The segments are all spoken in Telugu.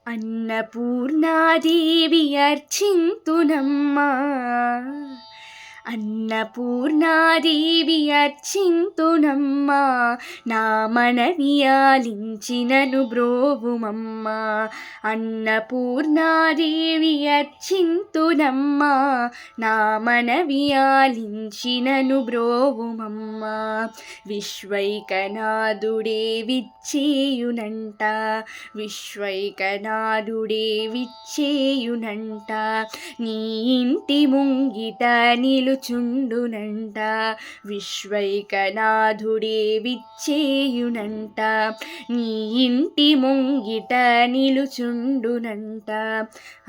అన్నపూర్ణాదేవి అర్చింతునమ్మా, అన్నపూర్ణాదేవి అర్చింతునమ్మా, నా మనవి ఆలించినను బ్రోవుమమ్మా. అన్నపూర్ణాదేవి అర్చింతునమ్మా, నా మనవి ఆలించినను బ్రోవుమమ్మా. విశ్వైకనాథుడే విచ్చేయునంట, విశ్వైకనాథుడే విచ్చేయునంట, నీ ఇంటి ముంగిట నిలుచుండునంట. విశ్వైకనాథుడే విచ్చేయునంట, నీ ఇంటి ముంగిట నిలుచుండునంట.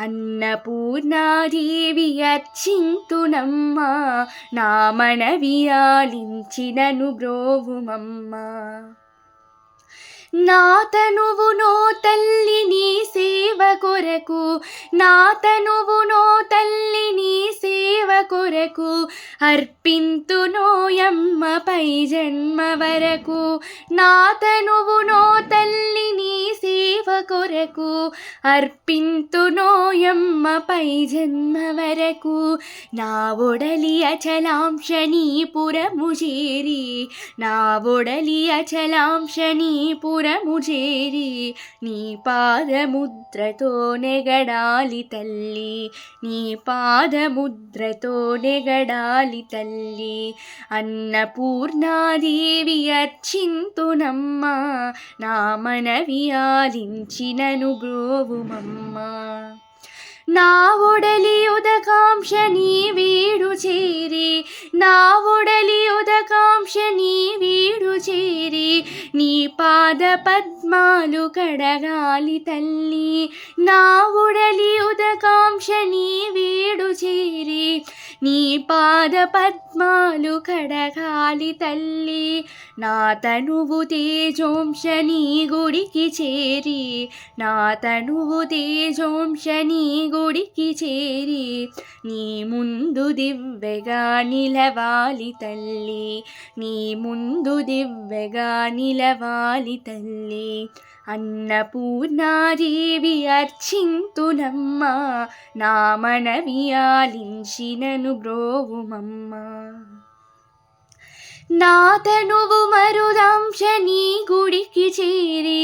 అన్నపూర్ణాదేవి అర్చింతునమ్మా, నా మనవి ఆలించినను బ్రోవుమమ్మా. నా తనువు నో తల్లి నీ సేవ కొరకు, నా తనువు నో తల్లి నీ సేవ కొరకు, అర్పింతునోయమ్మ పై జన్మ వరకు. నా తనువు నో తల్లి నీ సేవ కొరకు, అర్పింతునోయమ్మ పై జన్మ వరకు. నా ఒడలి అచలాంశ నీ పురము చేరి, నా ఒడలి అచలాంశ నీ పురము చేరి, నీ పాదముద్రతో నెగడాలి తల్లి, నీ పాదముద్రతో నెగడాలి తల్లి. అన్నపూర్ణాదేవి అర్చింతునమ్మా, నా మనవి ఆలించినను బ్రోవుమమ్మా. నా ఒడలి ఉదకాంక్ష నీ వీడు చేరి, నా ఒడలి ఉదకాంక్ష నీ వీడు చేరి, నీ పాద పద్మాలు కడగాలి తల్లి. నా ఒడలి ఉదకాంక్ష నీ వీడు చేరి, నీ పాద పద్మాలు కడగాలి తల్లి. నా తనువు తేజోంశ నీ గుడికి చేరి, నా తనువు తేజోంశ నీ గుడికి చేరి, నీ ముందు దివ్వెగా నిలవాలి తల్లి, నీ ముందు దివ్వెగా నిలవాలి తల్లి. అన్నపూర్ణాదేవి అర్చింతునమ్మా, నా మనవి ఆలించినను బ్రోవుమమ్మా. నా తనువు మరుదాంశ నీ గుడికి చేరి,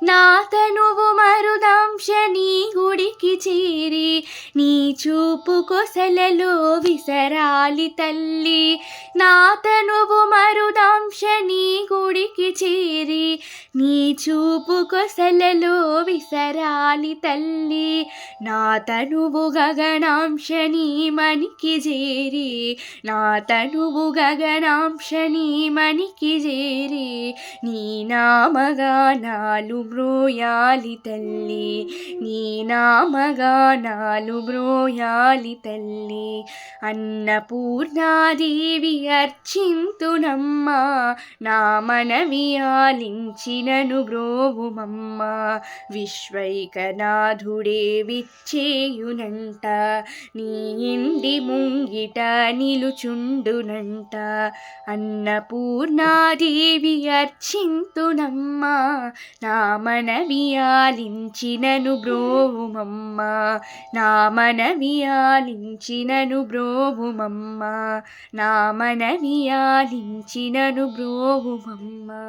నా తనువు మరుదాంశ నీ గుడికి చేరి, నీ చూపు కొసలలో విసరాలి తల్లి. నా తనువు మరుదాంశ నీ గుడికి చేరి, నీ చూపు కొసలలో విసరాలి తల్లి. నా తనువు గగనాంశ నీ మనికి చేరి, నా తనువు గగనాంశ నీ మనికి చేరి, నీ నామగానాలు బ్రోయాలి తల్లి, నీ నామగానాలు బ్రోయాలి తల్లి. అన్నపూర్ణాదేవి అర్చింతునమ్మా, నా మనవి ఆలించినను బ్రోవుమమ్మా. విశ్వైకనాథుడే విచ్చేయునంట, నీ ఇంటి ముంగిట నిలుచుండునంట. అన్నపూర్ణాదేవి అర్చింతునమ్మా, నా మనవి ఆలించినను బ్రోవుమమ్మా, నా మనవి ఆలించినను బ్రోవుమమ్మా, నా మనవి ఆలించినను బ్రోవుమమ్మా.